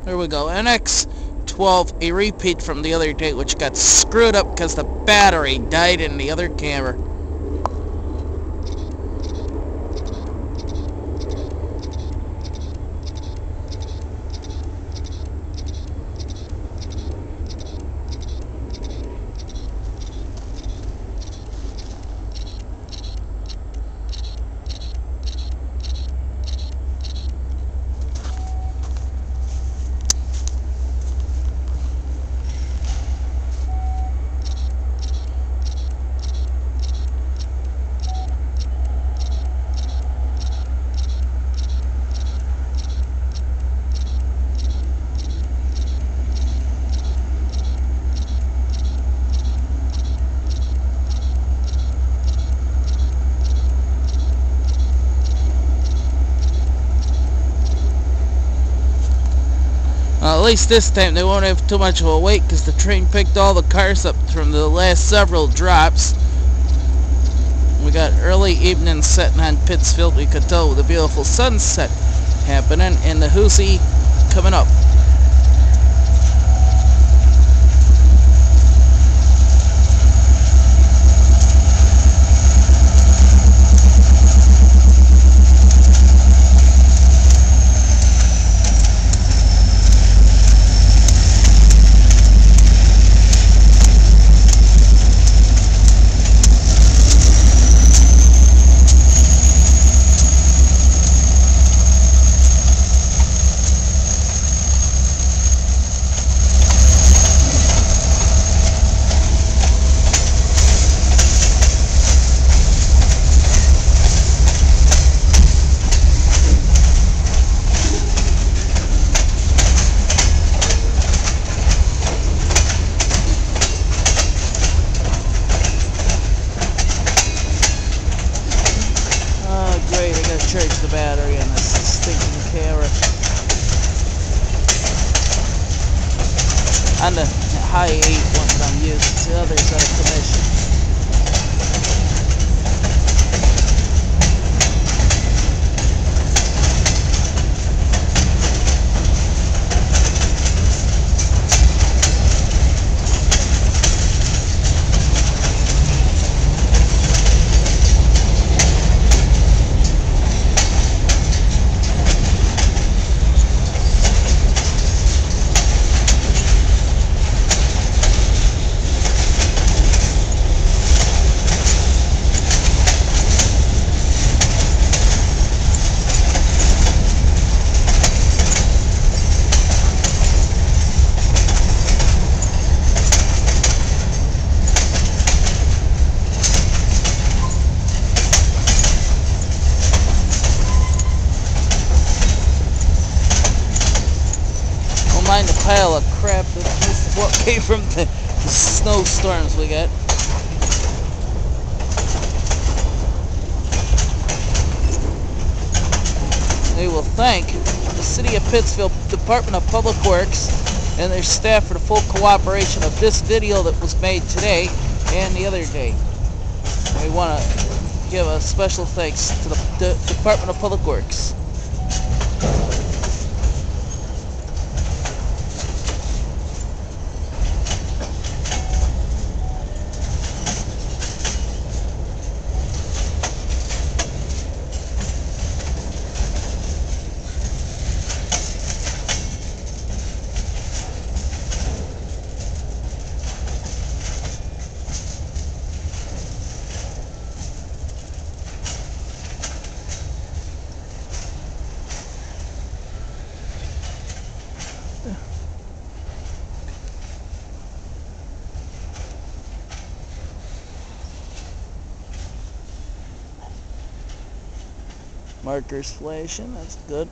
There we go. nx12, a repeat from the other day, which got screwed up because the battery died in the other camera. At least this time they won't have too much of a wait because the train picked all the cars up from the last several drops. We got early evening setting on Pittsfield. We could tell with a beautiful sunset happening and the Hoosie coming up. Charge the battery on this stinking camera. On the high 8 ones I'm using, the others out of commission. Mind the pile of crap that what came from the snowstorms we got. We will thank the City of Pittsfield Department of Public Works and their staff for the full cooperation of this video that was made today and the other day. We want to give a special thanks to the Department of Public Works. Markers flashing, that's good.